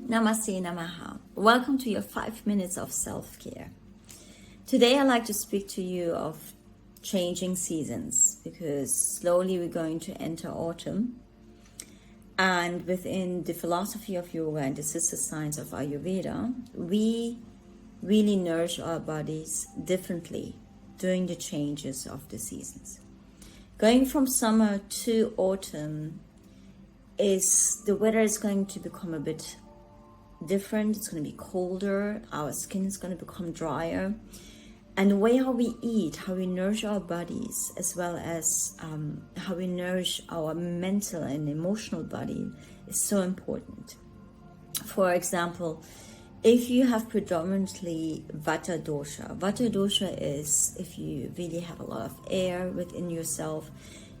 Namaste Namaha. Welcome to your 5 minutes of self-care. Today I'd like to speak to you of changing seasons because slowly we're going to enter autumn. And within the philosophy of yoga and the sister science of Ayurveda, we really nourish our bodies differently during the changes of the seasons. Going from summer to autumn the weather is going to become a bit different. It's going to be colder, our skin is going to become drier, and the way how we eat, how we nourish our bodies, as well as how we nourish our mental and emotional body is so important. For example, if you have predominantly Vata dosha is if you really have a lot of air within yourself,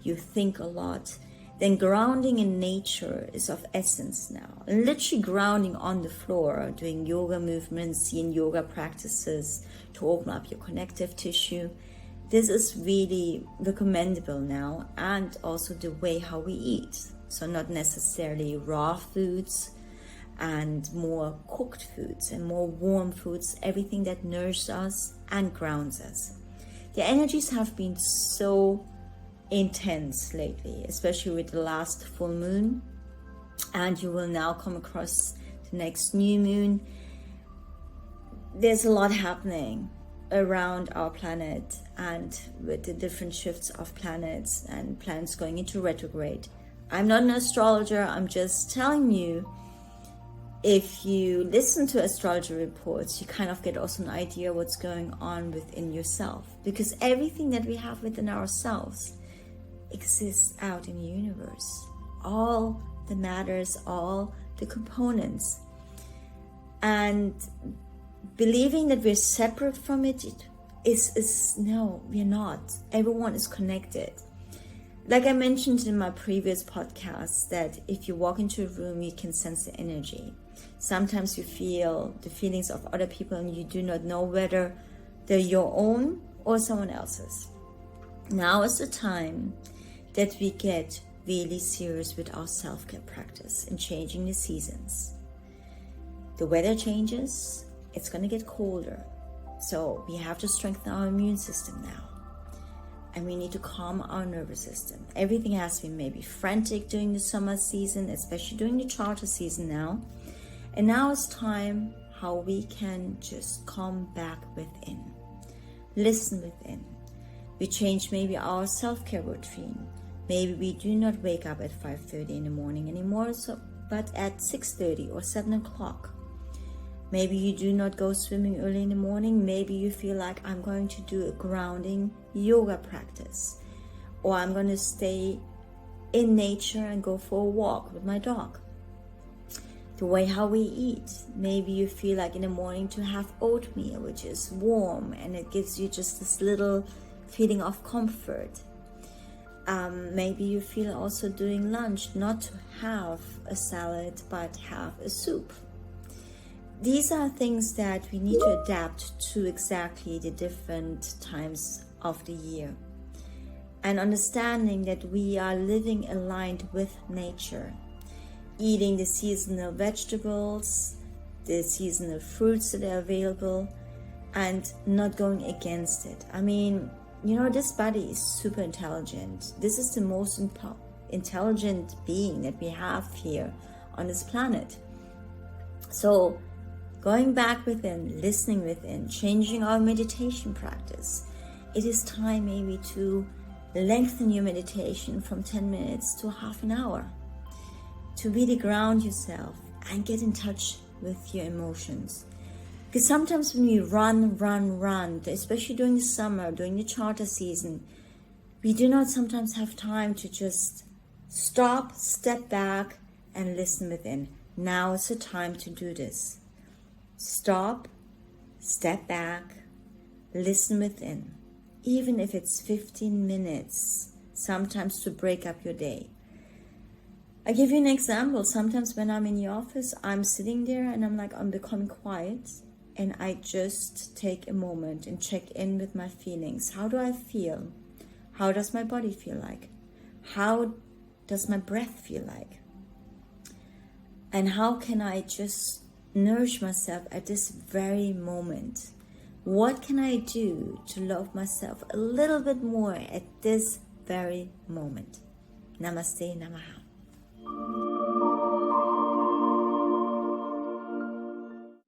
you think a lot, then grounding in nature is of essence now. And literally grounding on the floor, doing yoga movements, seeing yoga practices to open up your connective tissue. This is really recommendable now, and also the way how we eat. So not necessarily raw foods and more cooked foods and more warm foods, everything that nourishes us and grounds us. The energies have been so intense lately, especially with the last full moon, and you will now come across the next new moon. There's a lot happening around our planet, and with the different shifts of planets and planets going into retrograde. I'm not an astrologer, I'm just telling you, if you listen to astrology reports, you kind of get also an idea what's going on within yourself, because everything that we have within ourselves exists out in the universe. All the matters, all the components. And believing that we're separate from it is no, we're not. Everyone is connected. Like I mentioned in my previous podcast, that if you walk into a room, you can sense the energy. Sometimes you feel the feelings of other people and you do not know whether they're your own or someone else's. Now is the time that we get really serious with our self-care practice in changing the seasons. The weather changes, it's going to get colder. So we have to strengthen our immune system now. And we need to calm our nervous system. Everything has been maybe frantic during the summer season, especially during the charter season now. And now it's time how we can just calm back within. Listen within. We change maybe our self-care routine. Maybe we do not wake up at 5:30 in the morning anymore, but at 6:30 or 7 o'clock. Maybe you do not go swimming early in the morning. Maybe you feel like I'm going to do a grounding yoga practice. Or I'm going to stay in nature and go for a walk with my dog. The way how we eat. Maybe you feel like in the morning to have oatmeal, which is warm and it gives you just this little feeling of comfort. Maybe you feel also doing lunch not to have a salad but have a soup. These are things that we need to adapt to exactly the different times of the year, and understanding that we are living aligned with nature, eating the seasonal vegetables, the seasonal fruits that are available, and not going against it. I mean, this body is super intelligent. This is the most intelligent being that we have here on this planet. So going back within, listening within, changing our meditation practice. It is time maybe to lengthen your meditation from 10 minutes to half an hour. To really ground yourself and get in touch with your emotions. Because sometimes when we run, especially during the summer, during the charter season, we do not sometimes have time to just stop, step back, and listen within. Now is the time to do this. Stop, step back, listen within. Even if it's 15 minutes, sometimes to break up your day. I give you an example. Sometimes when I'm in the office, I'm sitting there and I'm becoming quiet. And I just take a moment and check in with my feelings. How do I feel? How does my body feel like? How does my breath feel like? And how can I just nourish myself at this very moment? What can I do to love myself a little bit more at this very moment? Namaste, Namaha.